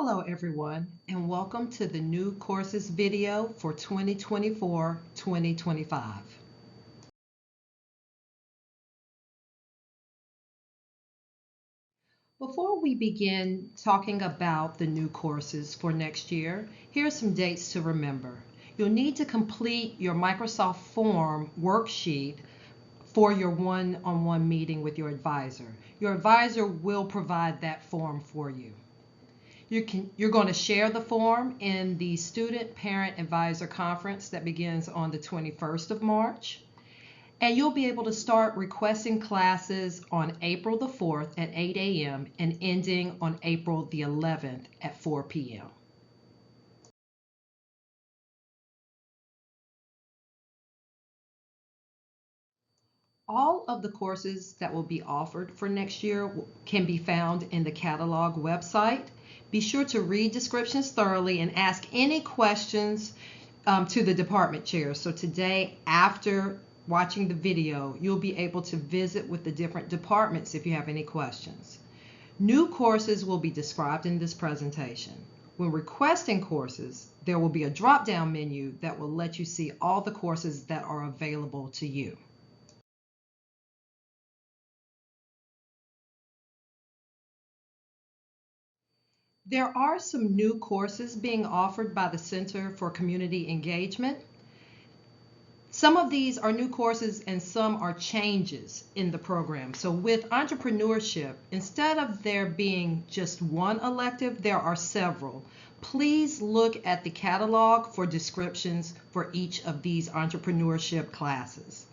Hello everyone, and welcome to the new courses video for 2024-2025. Before we begin talking about the new courses for next year, here are some dates to remember. You'll need to complete your Microsoft Form worksheet for your one-on-one meeting with your advisor. Your advisor will provide that form for you. You're going to share the form in the Student Parent Advisor Conference that begins on the 21st of March. And you'll be able to start requesting classes on April the 4th at 8 a.m. and ending on April the 11th at 4 p.m. All of the courses that will be offered for next year can be found in the catalog website. Be sure to read descriptions thoroughly and ask any questions to the department chairs. So today, after watching the video, you'll be able to visit with the different departments if you have any questions. New courses will be described in this presentation. When requesting courses, there will be a drop-down menu that will let you see all the courses that are available to you. There are some new courses being offered by the Center for Community Engagement. Some of these are new courses and some are changes in the program. So with entrepreneurship, instead of there being just one elective, there are several. Please look at the catalog for descriptions for each of these entrepreneurship classes.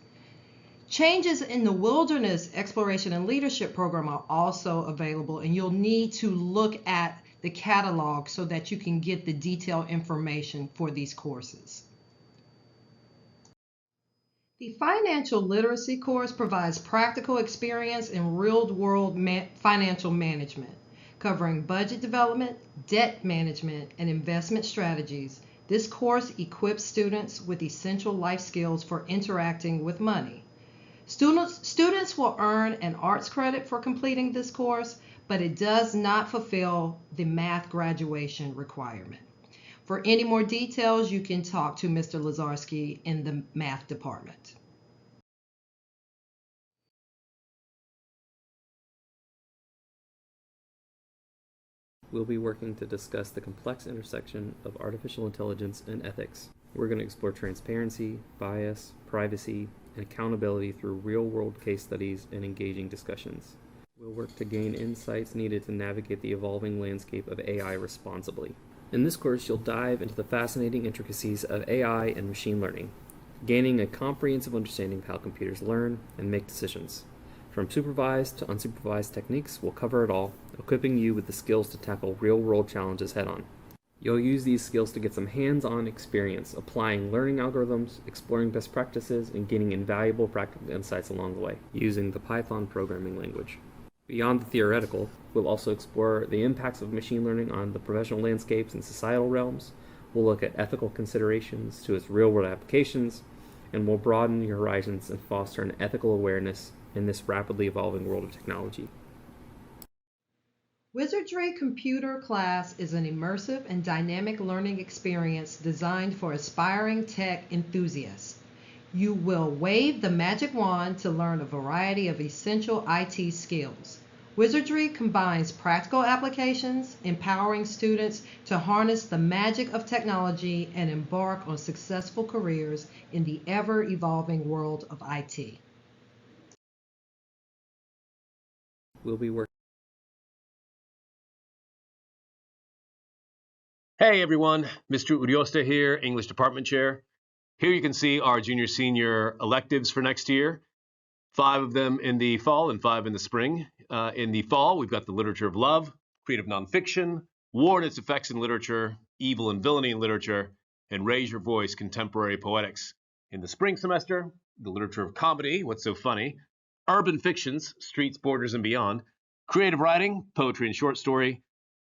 Changes in the Wilderness Exploration and Leadership program are also available, and you'll need to look at the catalog so that you can get the detailed information for these courses. The Financial Literacy course provides practical experience in real-world financial management, covering budget development, debt management, and investment strategies. This course equips students with essential life skills for interacting with money. Students will earn an arts credit for completing this course, but it does not fulfill the math graduation requirement. For any more details, you can talk to Mr. Lazarski in the math department. We'll be working to discuss the complex intersection of artificial intelligence and ethics. We're going to explore transparency, bias, privacy, and accountability through real-world case studies and engaging discussions. We'll work to gain insights needed to navigate the evolving landscape of AI responsibly. In this course, you'll dive into the fascinating intricacies of AI and machine learning, gaining a comprehensive understanding of how computers learn and make decisions. From supervised to unsupervised techniques, we'll cover it all, equipping you with the skills to tackle real-world challenges head-on. You'll use these skills to get some hands-on experience applying learning algorithms, exploring best practices, and gaining invaluable practical insights along the way, using the Python programming language. Beyond the theoretical, we'll also explore the impacts of machine learning on the professional landscapes and societal realms. We'll look at ethical considerations to its real-world applications, and we'll broaden your horizons and foster an ethical awareness in this rapidly evolving world of technology. Wizardry Computer class is an immersive and dynamic learning experience designed for aspiring tech enthusiasts. You will wave the magic wand to learn a variety of essential IT skills. Wizardry combines practical applications, empowering students to harness the magic of technology and embark on successful careers in the ever-evolving world of IT. We'll be working. Hey everyone, Mr. Uriosta here, English Department Chair. Here you can see our junior-senior electives for next year. 5 of them in the fall and 5 in the spring. In the fall, we've got the literature of love, creative nonfiction, war and its effects in literature, evil and villainy in literature, and raise your voice, contemporary poetics. In the spring semester, the literature of comedy, what's so funny, urban fictions, streets, borders, and beyond, creative writing, poetry and short story,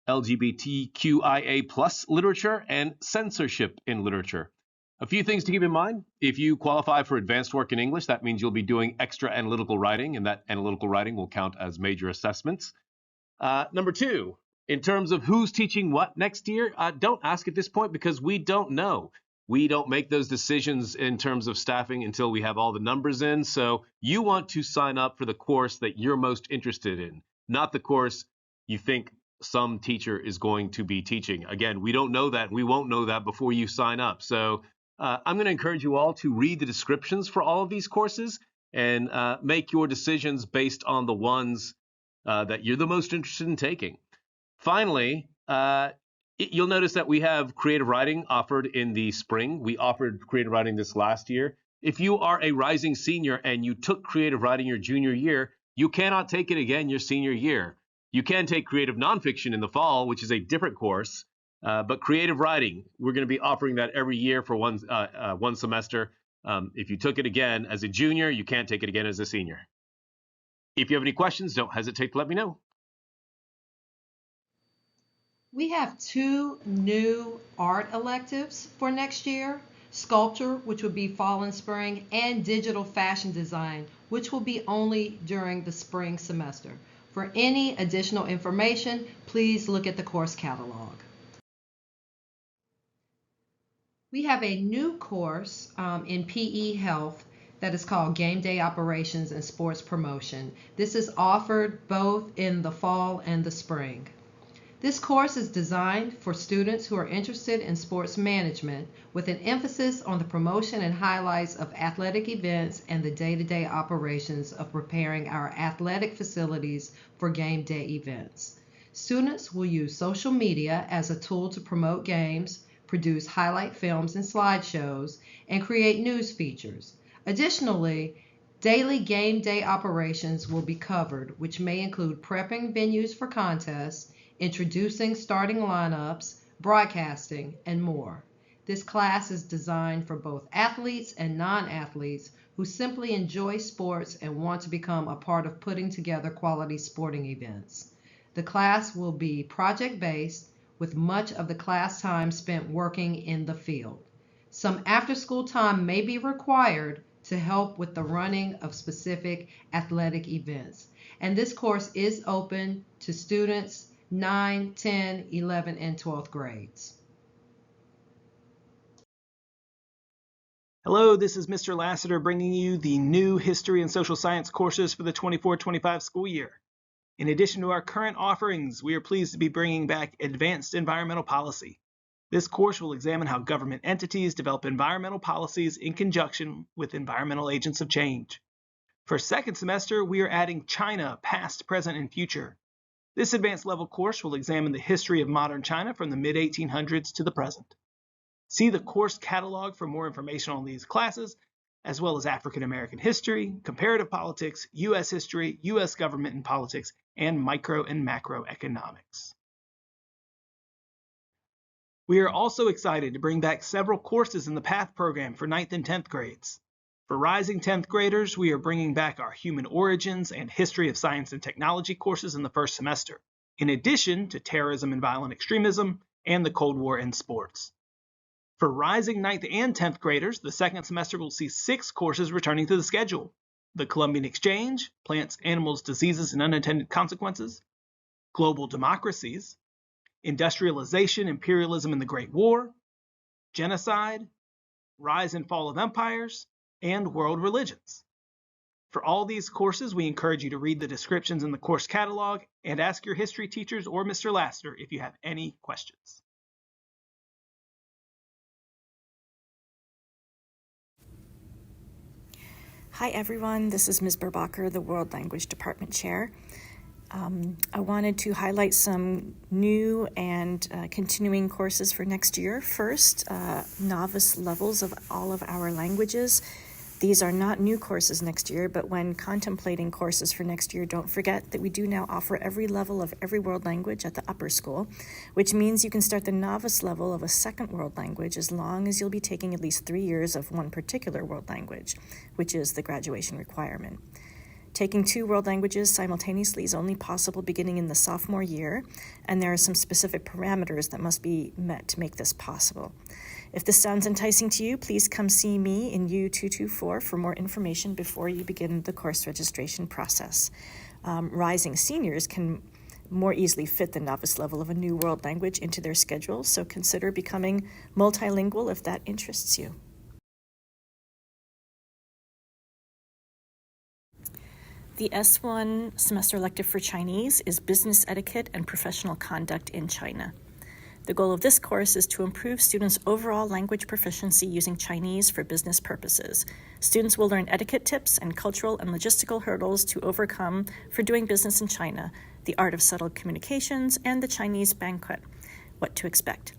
LGBTQIA+ literature, and censorship in literature. A few things to keep in mind. If you qualify for advanced work in English, that means you'll be doing extra analytical writing, and that analytical writing will count as major assessments. Number 2, In terms of who's teaching what next year, don't ask at this point because we don't know. We don't make those decisions in terms of staffing until we have all the numbers in. So you want to sign up for the course that you're most interested in, not the course you think some teacher is going to be teaching. Again, we don't know that. We won't know that before you sign up. So I'm going to encourage you all to read the descriptions for all of these courses and make your decisions based on the ones that you're the most interested in taking. Finally, you'll notice that we have creative writing offered in the spring. We offered creative writing this last year. If you are a rising senior and you took creative writing your junior year, you cannot take it again your senior year. You can take creative nonfiction in the fall, which is a different course, but creative writing, we're going to be offering that every year for one semester. If you took it again as a junior, you can't take it again as a senior. If you have any questions, don't hesitate to let me know. We have 2 new art electives for next year: sculpture, which will be fall and spring, and digital fashion design, which will be only during the spring semester. For any additional information, please look at the course catalog. We have a new course in PE Health that is called Game Day Operations and Sports Promotion. This is offered both in the fall and the spring. This course is designed for students who are interested in sports management with an emphasis on the promotion and highlights of athletic events and the day-to-day operations of preparing our athletic facilities for game day events. Students will use social media as a tool to promote games, produce highlight films and slideshows, and create news features. Additionally, daily game day operations will be covered, which may include prepping venues for contests, introducing starting lineups, broadcasting, and more. This class is designed for both athletes and non-athletes who simply enjoy sports and want to become a part of putting together quality sporting events. The class will be project-based, with much of the class time spent working in the field. Some after-school time may be required to help with the running of specific athletic events. And this course is open to students 9, 10, 11, and 12th grades. Hello, this is Mr. Lassiter bringing you the new History and Social Science courses for the 24-25 school year. In addition to our current offerings, we are pleased to be bringing back Advanced Environmental Policy. This course will examine how government entities develop environmental policies in conjunction with environmental agents of change. For second semester, we are adding China, Past, Present, and Future. This advanced level course will examine the history of modern China from the mid-1800s to the present. See the course catalog for more information on these classes, as well as African American history, comparative politics, U.S. history, U.S. government and politics, and micro and macroeconomics. We are also excited to bring back several courses in the PATH program for 9th and 10th grades. For rising 10th graders, we are bringing back our Human Origins and History of Science and Technology courses in the first semester, in addition to Terrorism and Violent Extremism and the Cold War and Sports. For rising 9th and 10th graders, the second semester will see 6 courses returning to the schedule: the Columbian Exchange, Plants, Animals, Diseases, and Unintended Consequences, Global Democracies, Industrialization, Imperialism, and the Great War, Genocide, Rise and Fall of Empires, and World Religions. For all these courses, we encourage you to read the descriptions in the course catalog and ask your history teachers or Mr. Lassiter if you have any questions. Hi everyone, this is Ms. Berbacher, the World Language Department Chair. I wanted to highlight some new and continuing courses for next year. First, novice levels of all of our languages. These are not new courses next year, but when contemplating courses for next year, don't forget that we do now offer every level of every world language at the upper school, which means you can start the novice level of a second world language as long as you'll be taking at least 3 years of one particular world language, which is the graduation requirement. Taking 2 world languages simultaneously is only possible beginning in the sophomore year, and there are some specific parameters that must be met to make this possible. If this sounds enticing to you, please come see me in U224 for more information before you begin the course registration process. Rising seniors can more easily fit the novice level of a new world language into their schedule, so consider becoming multilingual if that interests you. The S1 semester elective for Chinese is Business Etiquette and Professional Conduct in China. The goal of this course is to improve students' overall language proficiency using Chinese for business purposes. Students will learn etiquette tips and cultural and logistical hurdles to overcome for doing business in China, the art of subtle communications, and the Chinese banquet, what to expect.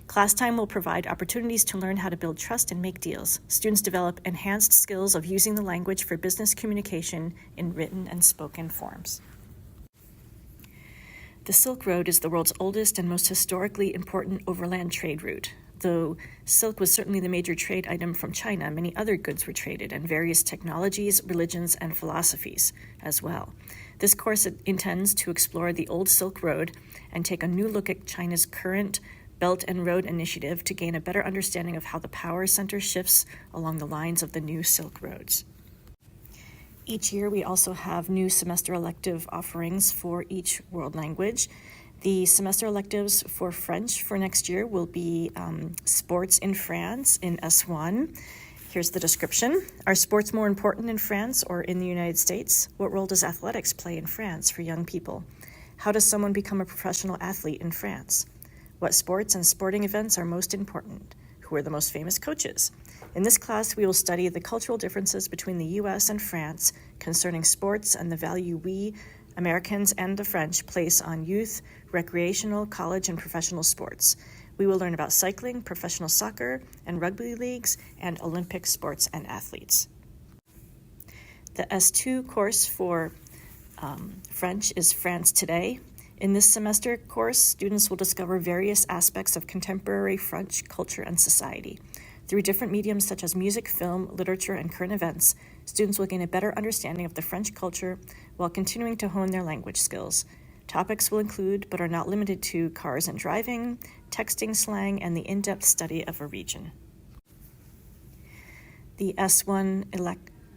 Class time will provide opportunities to learn how to build trust and make deals. Students develop enhanced skills of using the language for business communication in written and spoken forms. The Silk Road is the world's oldest and most historically important overland trade route. Though silk was certainly the major trade item from China, many other goods were traded, and various technologies, religions, and philosophies as well. This course intends to explore the old Silk Road and take a new look at China's current Belt and Road Initiative to gain a better understanding of how the power center shifts along the lines of the new Silk Roads. Each year, we also have new semester elective offerings for each world language. The semester electives for French for next year will be sports in France in S1. Here's the description. Are sports more important in France or in the United States? What role does athletics play in France for young people? How does someone become a professional athlete in France? What sports and sporting events are most important? Who are the most famous coaches? In this class, we will study the cultural differences between the U.S. and France concerning sports and the value we, Americans and the French, place on youth, recreational, college, and professional sports. We will learn about cycling, professional soccer, and rugby leagues, and Olympic sports and athletes. The S2 course for French is France Today. In this semester course, students will discover various aspects of contemporary French culture and society. Through different mediums such as music, film, literature, and current events, students will gain a better understanding of the French culture while continuing to hone their language skills. Topics will include, but are not limited to, cars and driving, texting slang, and the in-depth study of a region. The S1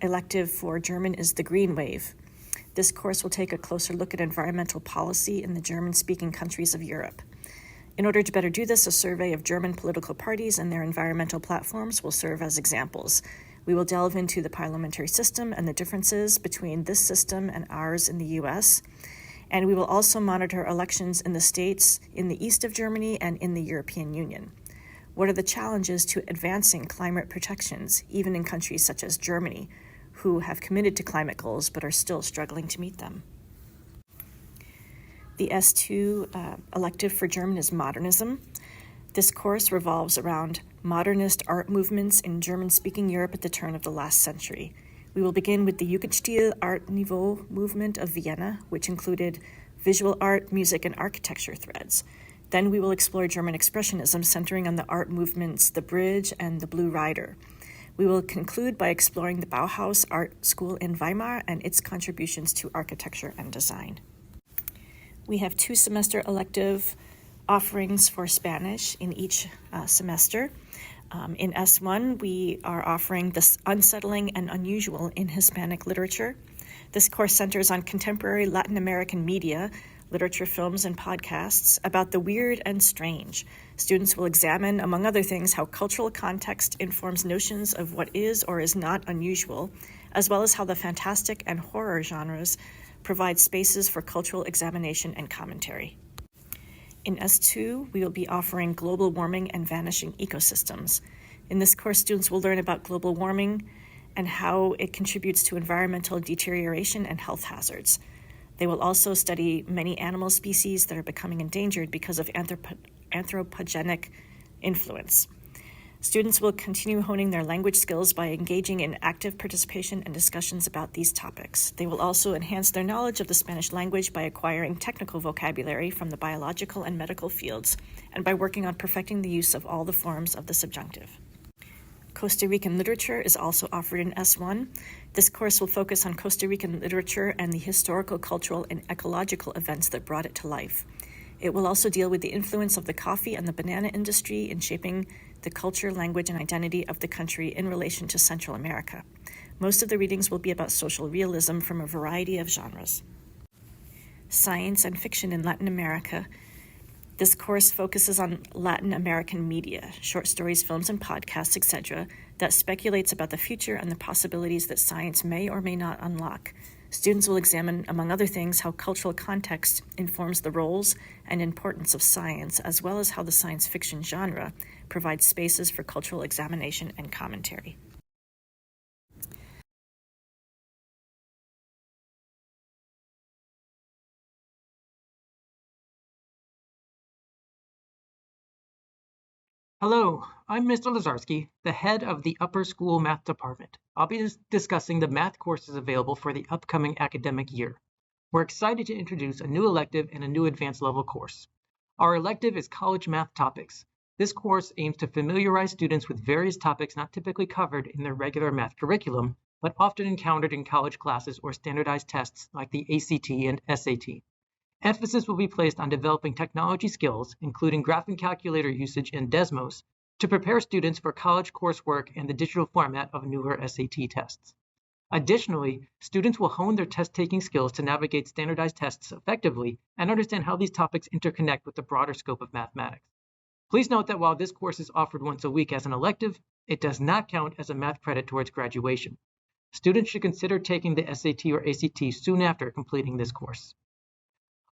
elective for German is the Green Wave. This course will take a closer look at environmental policy in the German-speaking countries of Europe. In order to better do this, a survey of German political parties and their environmental platforms will serve as examples. We will delve into the parliamentary system and the differences between this system and ours in the U.S., and we will also monitor elections in the states in the east of Germany and in the European Union. What are the challenges to advancing climate protections, even in countries such as Germany, who have committed to climate goals but are still struggling to meet them? The S2 elective for German is Modernism. This course revolves around modernist art movements in German-speaking Europe at the turn of the last century. We will begin with the Jugendstil Art Nouveau movement of Vienna, which included visual art, music, and architecture threads. Then we will explore German Expressionism, centering on the art movements The Bridge and The Blue Rider. We will conclude by exploring the Bauhaus art school in Weimar and its contributions to architecture and design. We have 2 semester elective offerings for Spanish in each semester. In S1, we are offering The Unsettling and Unusual in Hispanic Literature. This course centers on contemporary Latin American media, literature, films, and podcasts about the weird and strange. Students will examine, among other things, how cultural context informs notions of what is or is not unusual, as well as how the fantastic and horror genres provide spaces for cultural examination and commentary. In S2, we will be offering Global Warming and Vanishing Ecosystems. In this course, students will learn about global warming and how it contributes to environmental deterioration and health hazards. They will also study many animal species that are becoming endangered because of anthropogenic influence. Students will continue honing their language skills by engaging in active participation and discussions about these topics. They will also enhance their knowledge of the Spanish language by acquiring technical vocabulary from the biological and medical fields, and by working on perfecting the use of all the forms of the subjunctive. Costa Rican literature is also offered in S1. This course will focus on Costa Rican literature and the historical, cultural, and ecological events that brought it to life. It will also deal with the influence of the coffee and the banana industry in shaping the culture, language, and identity of the country in relation to Central America. Most of the readings will be about social realism from a variety of genres. Science and Fiction in Latin America. This course focuses on Latin American media, short stories, films, and podcasts, etc., that speculates about the future and the possibilities that science may or may not unlock. Students will examine, among other things, how cultural context informs the roles and importance of science, as well as how the science fiction genre provides spaces for cultural examination and commentary. Hello, I'm Mr. Lazarski, the head of the Upper School Math Department. I'll be discussing the math courses available for the upcoming academic year. We're excited to introduce a new elective and a new advanced level course. Our elective is College Math Topics. This course aims to familiarize students with various topics not typically covered in their regular math curriculum, but often encountered in college classes or standardized tests like the ACT and SAT. Emphasis will be placed on developing technology skills, including graphing calculator usage and Desmos, to prepare students for college coursework and the digital format of newer SAT tests. Additionally, students will hone their test-taking skills to navigate standardized tests effectively and understand how these topics interconnect with the broader scope of mathematics. Please note that while this course is offered once a week as an elective, it does not count as a math credit towards graduation. Students should consider taking the SAT or ACT soon after completing this course.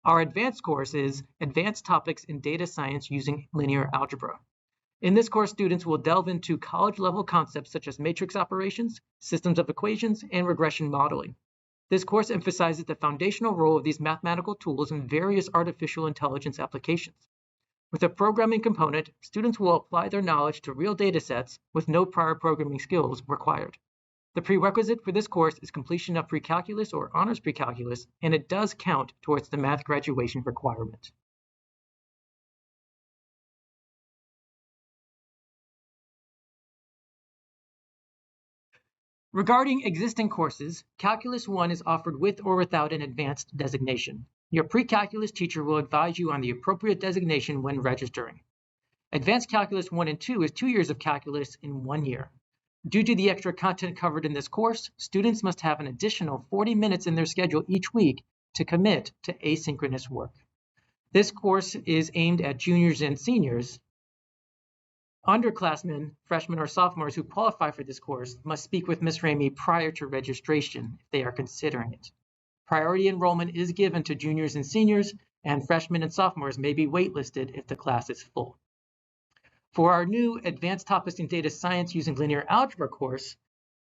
Our advanced course is Advanced Topics in Data Science Using Linear Algebra. In this course, students will delve into college-level concepts such as matrix operations, systems of equations, and regression modeling. This course emphasizes the foundational role of these mathematical tools in various artificial intelligence applications. With a programming component, students will apply their knowledge to real data sets with no prior programming skills required. The prerequisite for this course is completion of pre-calculus or honors pre-calculus, and it does count towards the math graduation requirement. Regarding existing courses, Calculus 1 is offered with or without an advanced designation. Your pre-calculus teacher will advise you on the appropriate designation when registering. Advanced Calculus 1 and 2 is 2 years of calculus in 1 year. Due to the extra content covered in this course, students must have an additional 40 minutes in their schedule each week to commit to asynchronous work. This course is aimed at juniors and seniors. Underclassmen, freshmen, or sophomores who qualify for this course must speak with Ms. Ramey prior to registration if they are considering it. Priority enrollment is given to juniors and seniors, and freshmen and sophomores may be waitlisted if the class is full. For our new Advanced Topics in Data Science Using Linear Algebra course,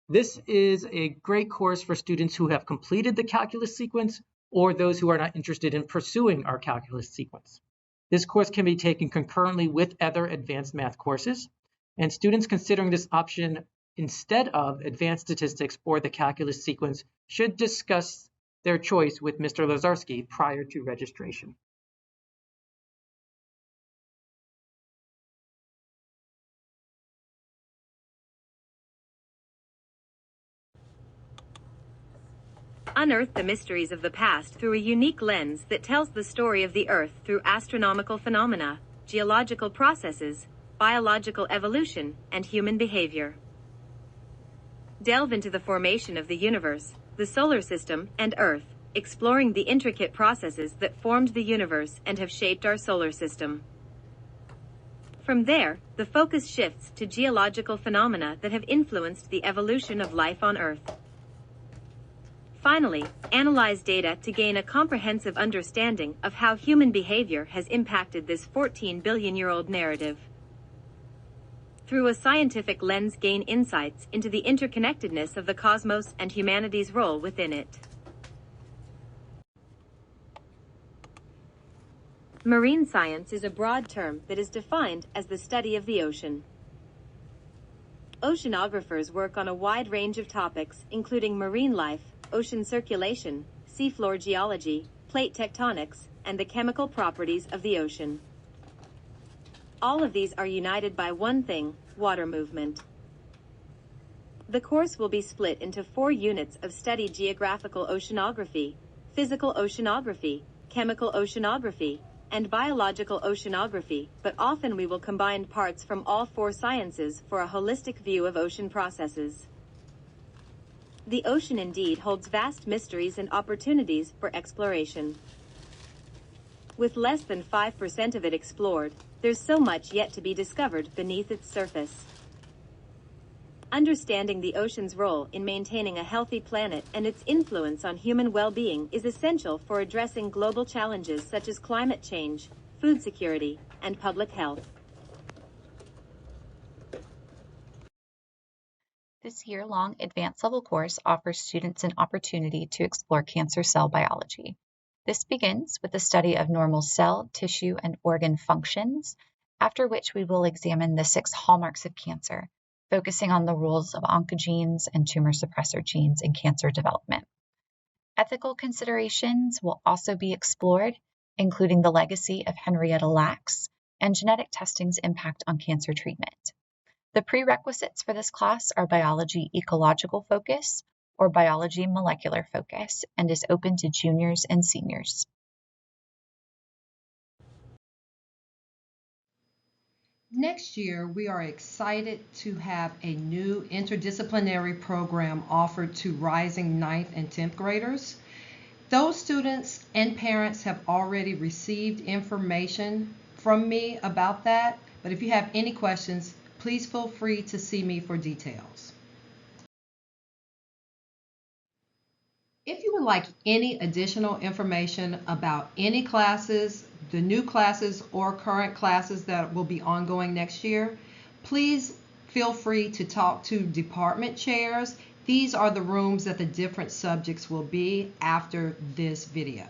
this is a great course for students who have completed the calculus sequence or those who are not interested in pursuing our calculus sequence. This course can be taken concurrently with other advanced math courses, and students considering this option instead of advanced statistics or the calculus sequence should discuss their choice with Mr. Lazarski prior to registration. Unearth the mysteries of the past through a unique lens that tells the story of the Earth through astronomical phenomena, geological processes, biological evolution, and human behavior. Delve into the formation of the universe, the solar system, and Earth, exploring the intricate processes that formed the universe and have shaped our solar system. From there, the focus shifts to geological phenomena that have influenced the evolution of life on Earth. Finally, analyze data to gain a comprehensive understanding of how human behavior has impacted this 14-billion-year-old narrative. Through a scientific lens, gain insights into the interconnectedness of the cosmos and humanity's role within it. Marine science is a broad term that is defined as the study of the ocean. Oceanographers work on a wide range of topics, including marine life, ocean circulation, seafloor geology, plate tectonics, and the chemical properties of the ocean. All of these are united by one thing: water movement. The course will be split into 4 units of study: geographical oceanography, physical oceanography, chemical oceanography, and biological oceanography, but often we will combine parts from all 4 sciences for a holistic view of ocean processes. The ocean indeed holds vast mysteries and opportunities for exploration. With less than 5% of it explored, there's so much yet to be discovered beneath its surface. Understanding the ocean's role in maintaining a healthy planet and its influence on human well-being is essential for addressing global challenges such as climate change, food security, and public health. This year-long advanced level course offers students an opportunity to explore cancer cell biology. This begins with the study of normal cell, tissue, and organ functions, after which we will examine the 6 hallmarks of cancer, focusing on the roles of oncogenes and tumor suppressor genes in cancer development. Ethical considerations will also be explored, including the legacy of Henrietta Lacks and genetic testing's impact on cancer treatment. The prerequisites for this class are biology ecological focus or biology molecular focus and is open to juniors and seniors. Next year, we are excited to have a new interdisciplinary program offered to rising 9th and 10th graders. Those students and parents have already received information from me about that, but if you have any questions, please feel free to see me for details. If you would like any additional information about any classes, the new classes or current classes that will be ongoing next year, please feel free to talk to department chairs. These are the rooms that the different subjects will be after this video.